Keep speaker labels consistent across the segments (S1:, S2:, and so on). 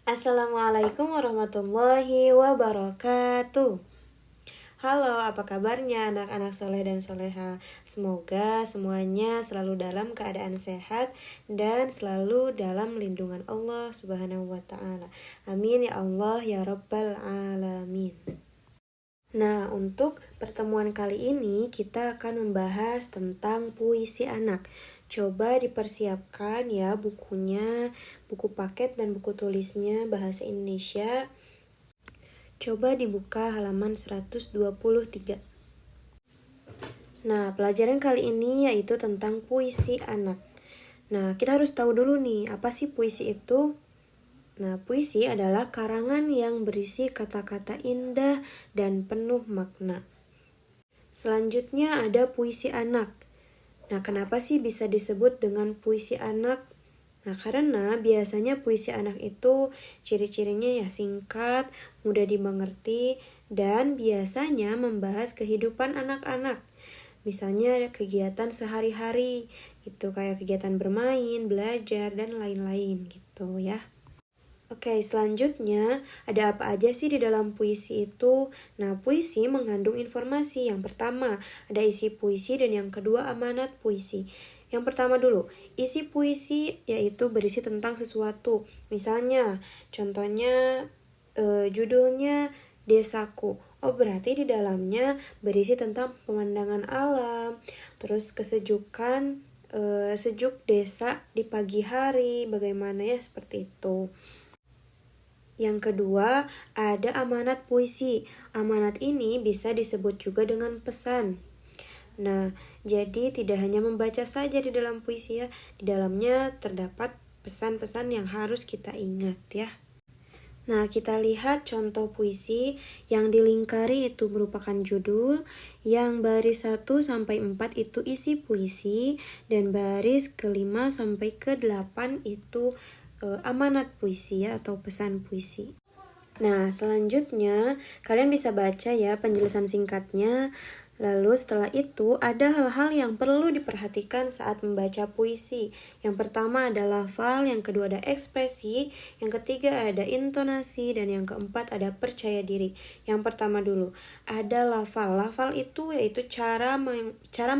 S1: Assalamualaikum warahmatullahi wabarakatuh. Halo, apa kabarnya anak-anak soleh dan soleha? Semoga semuanya selalu dalam keadaan sehat dan selalu dalam lindungan Allah Subhanahu wa Ta'ala. Amin ya Allah ya Rabbal Alamin. Nah, untuk pertemuan kali ini kita akan membahas tentang puisi anak. Coba dipersiapkan ya bukunya, buku paket dan buku tulisnya bahasa Indonesia. Coba dibuka halaman 123. Nah, pelajaran kali ini yaitu tentang puisi anak. Nah, kita harus tahu dulu nih, apa sih puisi itu? Nah, puisi adalah karangan yang berisi kata-kata indah dan penuh makna. Selanjutnya ada puisi anak. Nah, kenapa sih bisa disebut dengan puisi anak? Nah, karena biasanya puisi anak itu ciri-cirinya ya singkat, mudah dimengerti, dan biasanya membahas kehidupan anak-anak. Misalnya kegiatan sehari-hari, gitu kayak kegiatan bermain, belajar, dan lain-lain gitu ya. Oke, selanjutnya ada apa aja sih di dalam puisi itu? Nah, puisi mengandung informasi. Yang pertama, ada isi puisi dan yang kedua amanat puisi. Yang pertama dulu, isi puisi yaitu berisi tentang sesuatu. Misalnya, contohnya judulnya Desaku. Oh, berarti di dalamnya berisi tentang pemandangan alam, terus kesejukan, sejuk desa di pagi hari, bagaimana ya seperti itu. Yang kedua, ada amanat puisi. Amanat ini bisa disebut juga dengan pesan. Nah, jadi tidak hanya membaca saja di dalam puisi ya. Di dalamnya terdapat pesan-pesan yang harus kita ingat ya. Nah, kita lihat contoh puisi yang dilingkari itu merupakan judul, yang baris 1 sampai 4 itu isi puisi, dan baris ke-5 sampai ke-8 itu amanat puisi ya atau pesan puisi. Nah, selanjutnya kalian bisa baca ya penjelasan singkatnya. Lalu setelah itu ada hal-hal yang perlu diperhatikan saat membaca puisi. Yang pertama ada lafal, yang kedua ada ekspresi, yang ketiga ada intonasi, dan yang keempat ada percaya diri. Yang pertama dulu, ada lafal. Lafal itu yaitu cara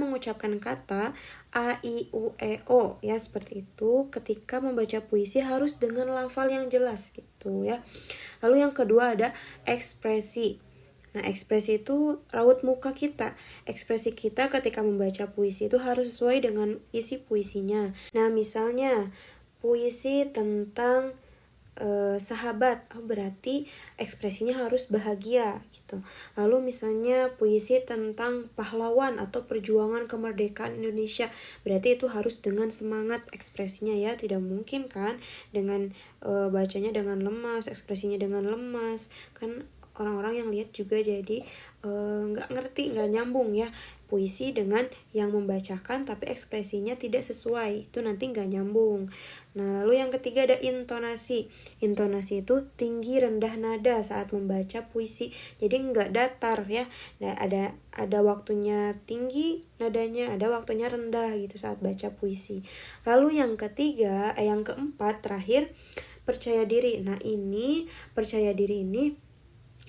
S1: mengucapkan kata A, I, U, E, O ya seperti itu. Ketika membaca puisi harus dengan lafal yang jelas gitu ya. Lalu yang kedua ada ekspresi. Nah, ekspresi itu raut muka kita. Ekspresi kita ketika membaca puisi itu harus sesuai dengan isi puisinya. Nah, misalnya puisi tentang sahabat, berarti ekspresinya harus bahagia gitu. Lalu misalnya puisi tentang pahlawan atau perjuangan kemerdekaan Indonesia, berarti itu harus dengan semangat ekspresinya ya. Tidak mungkin kan dengan bacanya dengan lemas, ekspresinya dengan lemas, kan orang-orang yang lihat juga jadi nggak ngerti, nggak nyambung ya. Puisi dengan yang membacakan tapi ekspresinya tidak sesuai, itu nanti nggak nyambung. Nah, lalu yang ketiga ada intonasi. Intonasi itu tinggi rendah nada saat membaca puisi, jadi nggak datar ya. Nah, ada waktunya tinggi nadanya, ada waktunya rendah gitu saat baca puisi. Lalu yang keempat terakhir percaya diri. Nah, ini percaya diri ini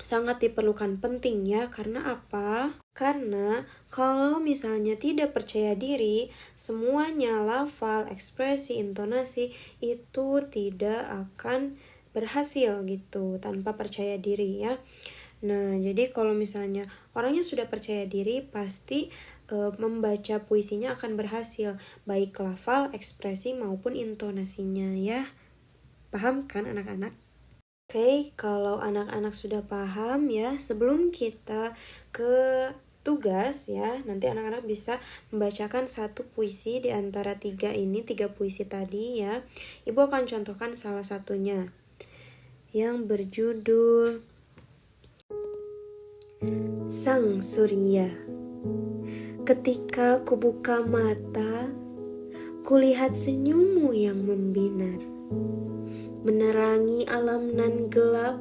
S1: sangat diperlukan penting ya. Karena apa? Karena kalau misalnya tidak percaya diri, semuanya lafal, ekspresi, intonasi itu tidak akan berhasil gitu tanpa percaya diri ya. Nah, jadi kalau misalnya orangnya sudah percaya diri, pasti membaca puisinya akan berhasil, baik lafal, ekspresi maupun intonasinya ya. Paham kan anak-anak? Oke, kalau anak-anak sudah paham ya, sebelum kita ke tugas ya, nanti anak-anak bisa membacakan satu puisi di antara tiga puisi tadi ya. Ibu akan contohkan salah satunya yang berjudul Sang Surya. Ketika kubuka mata, kulihat senyummu yang membinar, menerangi alam nan gelap,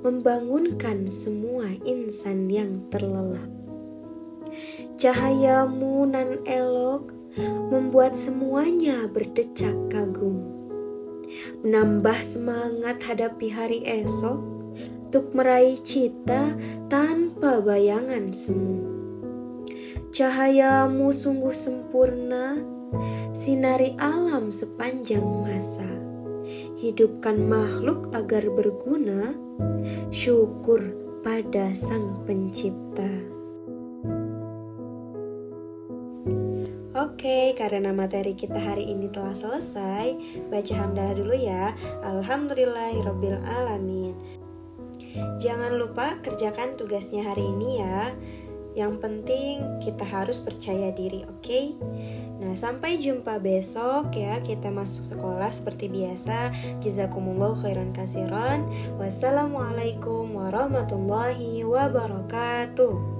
S1: membangunkan semua insan yang terlelap. Cahayamu nan elok membuat semuanya berdecak kagum. menambah semangat hadapi hari esok, untuk meraih cita tanpa bayangan semu. Cahayamu sungguh sempurna, sinari alam sepanjang masa. Hidupkan makhluk agar berguna, syukur pada Sang Pencipta. Oke, karena materi kita hari ini telah selesai, baca hamdalah dulu ya. Alhamdulillahirabbil alamin. Jangan lupa kerjakan tugasnya hari ini ya. Yang penting kita harus percaya diri, oke? Nah, sampai jumpa besok ya. Kita masuk sekolah seperti biasa. Jazakumullah khairan kasiran. Wassalamualaikum warahmatullahi wabarakatuh.